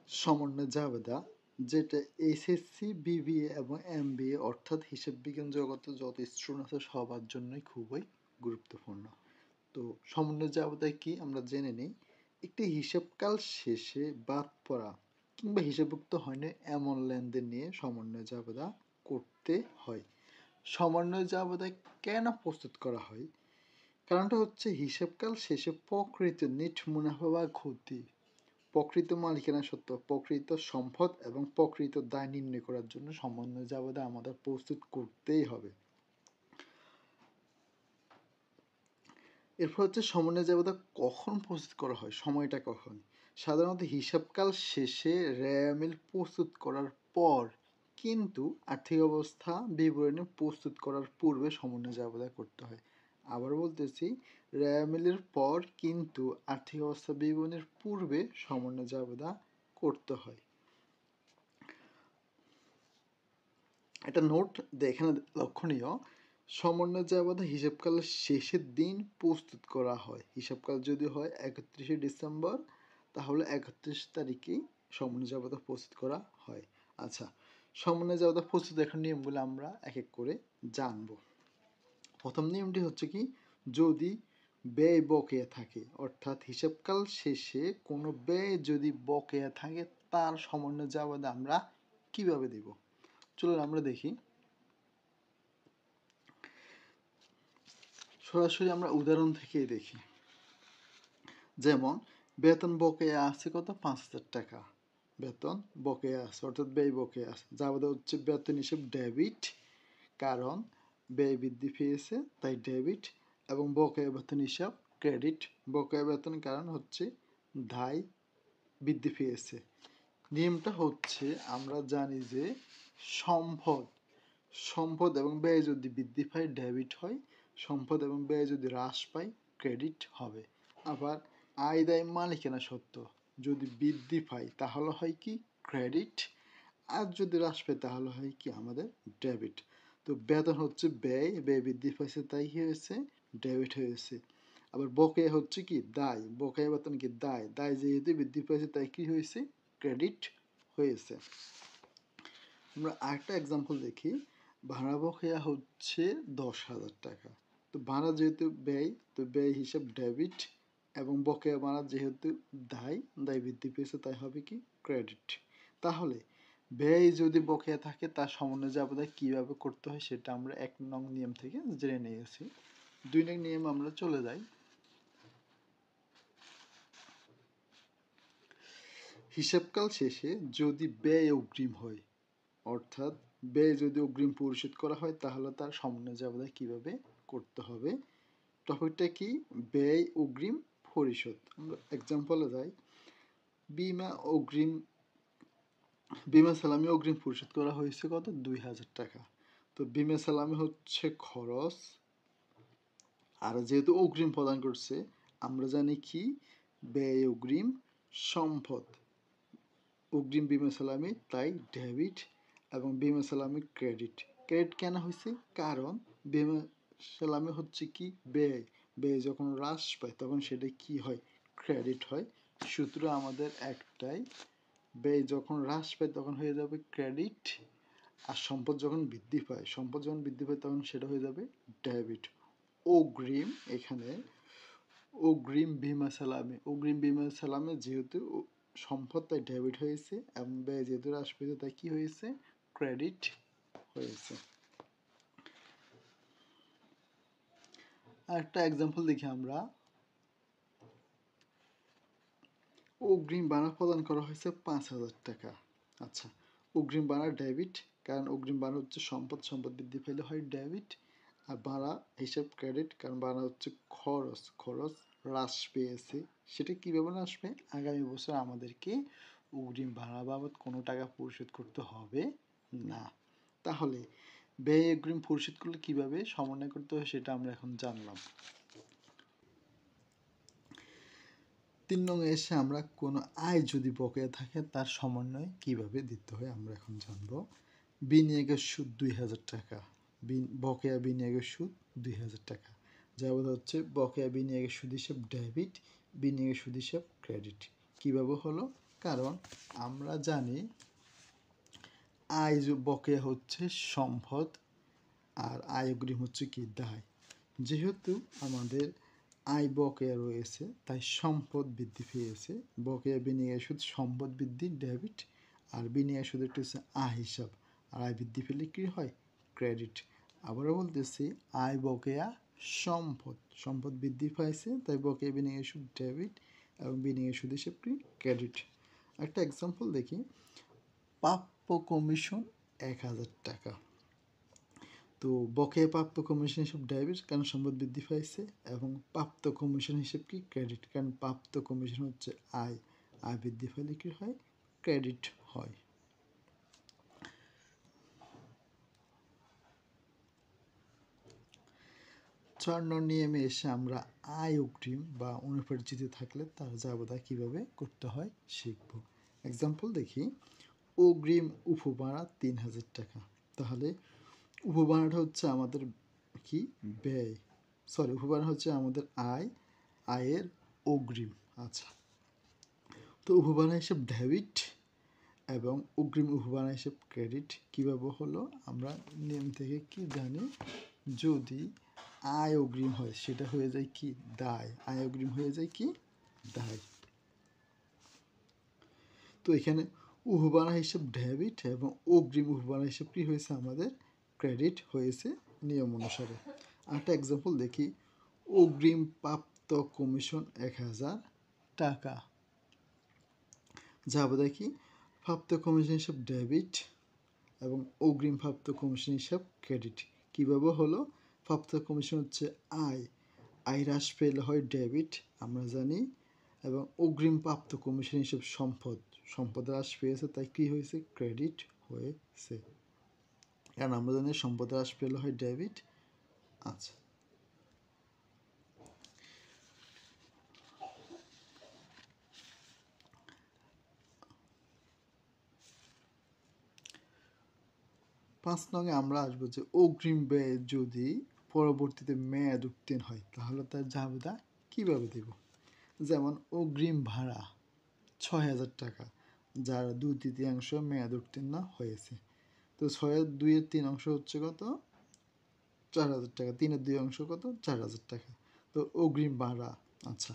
সমন্বয় জাবেদা, যেটা SSC, BBA এবং এমবিএ অর্থাৎ হিসাব বিজ্ঞান জগতে যত স্টুডেন্ট আছে সবার জন্যই খুবই গুরুত্বপূর্ণ। তো সমন্বয় জাবেদা কি আমরা জেনে নিই। একটি হিসাবকাল শেষে বাদ পড়া কিংবা হিসাবভুক্ত হয়নি এমন লেনদেন নিয়ে সমন্বয় জাবেদা করতে হয়। সমন্বয় জাবেদা কেন প্রস্তুত করা হয়? কারণটা হচ্ছে হিসাবকাল শেষে প্রকৃত নিট মুনাফা বা ক্ষতি, প্রকৃত মালিকানা সত্ত্ব, প্রকৃত সম্পদ এবং প্রকৃত দায় নির্ণয় করার জন্য সমন্বয় জাবেদা আমাদের প্রস্তুত করতেই হবে। এরপর হচ্ছে সমন্বয় জাবেদা কখন প্রস্তুত করা হয়, সময়টা কখন? সাধারণত হিসাবকাল শেষে রেয়ামিল প্রস্তুত করার পর, কিন্তু আর্থিক অবস্থা বিবরণী প্রস্তুত করার পূর্বে সমন্বয় জাবেদা করতে হয়। আবার বলতেছি, রেয়ামিলের পর কিন্তু আর্থিক অবস্থা বিবরণীর পূর্বে সমন্বয় জাবেদা করতে হয়। একটা নোট এখানে লক্ষণীয়, সমন্বয় জাবেদা হিসাবকালের শেষের দিন প্রস্তুত করা হয়। হিসাবকাল যদি হয় 31শে ডিসেম্বর, তাহলে 31 তারিখেই সমন্বয় জাবেদা প্রস্তুত করা হয়। আচ্ছা, সমন্বয় জাবেদা প্রস্তুত এখন নিয়মগুলো আমরা এক এক করে জানব। প্রথম নিয়মটি হচ্ছে কি, যদি ব্যয় বকেয়া থাকে, অর্থাৎ হিসাবকাল শেষে কোনো ব্যয় যদি বকেয়া থাকে তার সমন্বয় জাবেদা আমরা কিভাবে দেব? চলুন আমরা দেখি। সরাসরি আমরা উদাহরণ থেকেই দেখি। যেমন বেতন বকেয়া আছে কত? 5,000 টাকা বেতন বকেয়া আছে, অর্থাৎ ব্যয় বকেয়া আছে। জাবেদা হচ্ছে বেতন হিসেব ডেবিট, কারণ ব্যয় বৃদ্ধি পেয়েছে তাই ডেবিট, এবং বকেয়া বেতন হিসাব ক্রেডিট। বকেয়া বেতন কারণ হচ্ছে দায় বৃদ্ধি পেয়েছে। নিয়মটা হচ্ছে, আমরা জানি যে সম্পদ এবং ব্যয় যদি বৃদ্ধি পায় ডেবিট হয়, সম্পদ এবং ব্যয় যদি হ্রাস পায় ক্রেডিট হবে। আবার আয় দায় মালিকানা সত্ত্ব যদি বৃদ্ধি পায় তাহলে হয় কি? ক্রেডিট। আর যদি হ্রাস পায় তাহলে হয় কি? আমাদের ডেবিট। তো বেতন হচ্ছে ব্যয় বৃদ্ধি পাইছে তাই হয়েছে ডেবিট হয়েছে। আবার বকেয়া হচ্ছে কি? দায়, বকেয়া বেতন কি? দায় যেহেতু বৃদ্ধি পাইছে তাই কি হয়েছে? ক্রেডিট হয়েছে। আমরা আরেকটা এক্সাম্পল দেখি। ভাড়া বকেয়া হচ্ছে 10,000 টাকা। তো ভাড়া যেহেতু ব্যয়, তো ব্যয় হিসাব ডেবিট, এবং বকেয়া ভাড়া যেহেতু দায় বৃদ্ধি পেয়েছে তাই হবে কি? ক্রেডিট। তাহলে ব্যয় যদি বকেয়া থাকে তার সমন্বয় জাবেদা কিভাবে করতে হয় সেটা আমরা 1 নং নিয়ম থেকে জেনে নিয়েছি। 2 নং নিয়ম আমরা চলে যাই। হিসাবকাল শেষে যদি ব্যয় অগ্রিম হয়, অর্থাৎ ব্যয় যদি অগ্রিম পরিশোধ করা হয় তাহলে তার সমন্বয় জাবেদা কিভাবে করতে হবে? টপিকটা কি? ব্যয় অগ্রিম পরিশোধ। আমরা এক্সাম্পলে যাই। বিমা সালামি অগ্রিম পরিশোধ করা হয়েছে কত? 2,000 টাকা। তো বিমা সালামি হচ্ছে খরচ, আর যেহেতু অগ্রিম প্রদান করছে আমরা জানি কি? ব্যয় অগ্রিম সম্পদ। অগ্রিম বিমা সালামি তাই ডেবিট, এবং বিমা সালামি ক্রেডিট। ক্রেডিট কেন হয়েছে? কারণ বিমা সালামি হচ্ছে কি? ব্যয় যখন হ্রাস পায় তখন সেটা কি হয়? ক্রেডিট হয়। সূত্র আমাদের একটাই, ব্যয় যখন হ্রাস পায় তখন হয়ে যাবে ক্রেডিট, আর সম্পদ যখন বৃদ্ধি পায় তখন সেটা হয়ে যাবে ডেবিট। অগ্রিম, এখানে অগ্রিম বিমা সালামি যেহেতু সম্পদ তাই ডেবিট হয়েছে, এবং ব্যয় যেহেতু হ্রাস পেয়েছে তাই কি হয়েছে? ক্রেডিট হয়েছে। আরেকটা এক্সাম্পল দেখি আমরা। অগ্রিম ভাড়া প্রদান করা হয়েছে 5,000 টাকা। আচ্ছা, অগ্রিম ভাড়া ডেবিট, কারণ অগ্রিম ভাড়া হচ্ছে সম্পদ বৃদ্ধি পেলে হয় ডেবিট, আর ভাড়া হিসাব ক্রেডিট, কারণ ভাড়া হচ্ছে খরচ হ্রাস পেয়েছে। সেটা কীভাবে হ্রাস পায়? আগামী বছর আমাদেরকে অগ্রিম ভাড়া বাবদ কোনো টাকা পরিশোধ করতে হবে না। তাহলে ব্যয় অগ্রিম পরিশোধ করলে কীভাবে সমন্বয় করতে হয় সেটা আমরা এখন জানলাম। 3 নং এসে আমরা কোনো আয় যদি বকেয়া থাকে তার সমন্বয় কিভাবে দিতে হয় আমরা এখন জানব। বিনিয়োগের সুদ 2,000 টাকা, বকেয়া বিনিয়োগের সুদ 2,000 টাকা। যাবতীয় বকেয়া বিনিয়োগের সুদ হিসেব ডেবিট, বিনিয়োগের সুদ হিসেব ক্রেডিট। কিভাবে হলো? কারণ আমরা জানি আয় বকেয়া হচ্ছে সম্পদ আর আয় অগ্রিম হচ্ছে কি দায়। যেহেতু আমাদের আয় বকেয়া রয়েছে তাই সম্পদ বৃদ্ধি পেয়েছে। বকেয়া বিনিয়োগ সুদ সম্পদ বৃদ্ধি ডেবিট, আর বিনিয়োগ সুদ একটা হচ্ছে আয় হিসাব, আর আয় বৃদ্ধি পেলে কী হয় ক্রেডিট। আবারও বলতেছি আয় বকেয়া সম্পদ, সম্পদ বৃদ্ধি পাইছে তাই বকেয়া বিনিয়োগ সুদ ডেবিট এবং বিনিয়োগ সুদ হিসেব কি ক্রেডিট। একটা এক্সাম্পল দেখি, প্রাপ্য কমিশন 1000 টাকা। তো বকেয়া প্রাপ্য কমিশন হিসেব ডেবিট কারণ সম্পদ বৃদ্ধি পাইছে, এবং প্রাপ্ত কমিশন হিসেব কি ক্রেডিট কারণ প্রাপ্ত কমিশন হচ্ছে আয়, আয় বৃদ্ধি পাইলে কি হয় ক্রেডিট হয়। চর্ণ নিয়মে এসে আমরা আয় অগ্রিম বা অনুপার্জিত থাকলে তার জাবেদা কিভাবে করতে হয় শিখব। এক্সাম্পল দেখি, অগ্রিম উপভাড়া 3000 টাকা। তাহলে উপভাড়াটা হচ্ছে আমাদের কি ব্যয়, সরি উপভাড়া হচ্ছে আমাদের আয়, আয়ের অগ্রিম। আচ্ছা, তো উপভাড়া হিসেব ডেবিট এবং অগ্রিম উপভাড়া হিসেব ক্রেডিট কীভাবে হলো, আমরা নিয়ম থেকে কি জানি, যদি আয় অগ্রিম হয় সেটা হয়ে যায় কি দায়, আয় অগ্রিম হয়ে যায় কি দায়। তো এখানে উপভাড়া হিসেব ডেবিট এবং অগ্রিম উপভাড়া হিসেব কি হয়েছে আমাদের ক্রেডিট হয়েছে নিয়ম অনুসারে। একটা এক্সাম্পল দেখি, অগ্রিম প্রাপ্ত কমিশন 1000 টাকা। যাবো দেখি প্রাপ্ত কমিশন হিসাব ডেবিট এবং অগ্রিম প্রাপ্ত কমিশন হিসাব ক্রেডিট। কীভাবে হলো, প্রাপ্ত কমিশন হচ্ছে আয়, আয় হ্রাস পেলে হয় ডেবিট আমরা জানি, এবং অগ্রিম প্রাপ্ত কমিশন হিসাব সম্পদ, সম্পদ হ্রাস পেয়েছে তাই কী হয়েছে ক্রেডিট হয়েছে, কারণ আমরা জানি সম্পদ হ্রাস পেলে হয় ডেবিট। আচ্ছা, পাঁচ নঙে আমরা আসবো যে অগ্রিম ব্যয় যদি পরবর্তীতে মেয়াদ উত্তীর্ণ হয় তাহলে তার জাবেদা কীভাবে দেব। যেমন অগ্রিম ভাড়া 6000 টাকা, যার 2/3 মেয়াদ উত্তীর্ণ হয়েছে। তো 6/2 অংশ হচ্ছে কত 4000 টাকা, 3/2 কত 4000 টাকা। তো অগ্রিম ভাড়া, আচ্ছা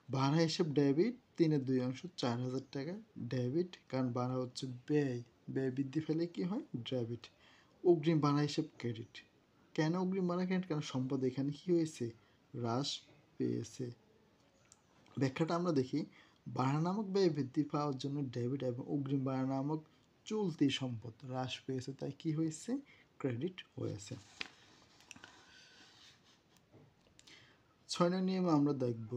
ভাড়া হিসেব ডেবিট, 3/2 4000 টাকা ডেবিট, কারণ ভাড়া হচ্ছে ব্যয়, ব্যয় বৃদ্ধি পেলে কি হয় ডেবিট। অগ্রিম ভাড়া হিসেব ক্রেডিট, কেন অগ্রিম ভাড়া ক্রেডিট, কারণ সম্পদ এখানে কি হয়েছে হ্রাস পেয়েছে। ব্যাখ্যাটা আমরা দেখি, ভাড়া নামক ব্যয় বৃদ্ধি পাওয়ার জন্য ডেবিট এবং অগ্রিম ভাড়া নামক চলতি সম্পদ হ্রাস পেয়েছে তাই কি হয়েছে ক্রেডিট হয়েছে। 6 নং নিয়মে আমরা দেখব,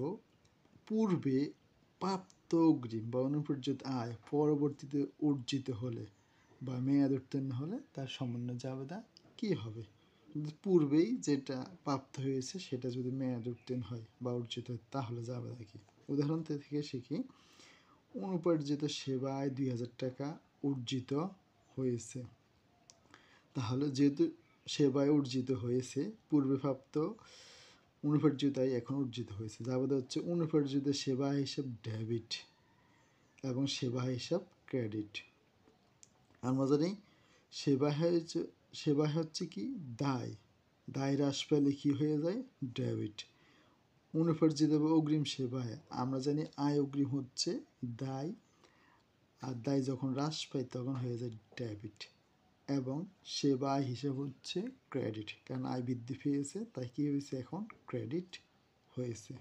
পূর্বে প্রাপ্ত অগ্রিম বা অনুপার্জিত আয় পরবর্তীতে অর্জিত হলে বা মেয়াদ উত্তীর্ণ হলে তার সমন্বয় জাবেদা কি হবে। পূর্বেই যেটা প্রাপ্ত হয়েছে সেটা যদি মেয়াদ উত্তীর্ণ হয় বা অর্জিত হয় তাহলে জাবেদা কি। উদাহরণ থেকে শিখি, অনুপার্জিত সেবায় 2000 টাকা অর্জিত হয়েছে। তাহলে যেহেতু সেবায় অর্জিত হয়েছে, পূর্বে প্রাপ্ত অনুপার্জিত আয় এখন অর্জিত হয়েছে, জাবেদা হচ্ছে অনুপার্জিত সেবা হিসাব ডেবিট এবং সেবা হিসাব ক্রেডিট। আমরা জানি সেবা হচ্ছে কি দায়, দায় হ্রাস পেলে কি হয়ে যায় ডেবিট। অনুপার্জিত বা অগ্রিম সেবায় আমরা জানি আয় অগ্রিম হচ্ছে দায়, আর দায় যখন হ্রাস পায় তখন হয়ে যায় ডেবিট, এবং সেবা হিসেব হচ্ছে ক্রেডিট, কারণ আয় বৃদ্ধি পেয়েছে তাই কি হয়েছে এখন ক্রেডিট হয়েছে।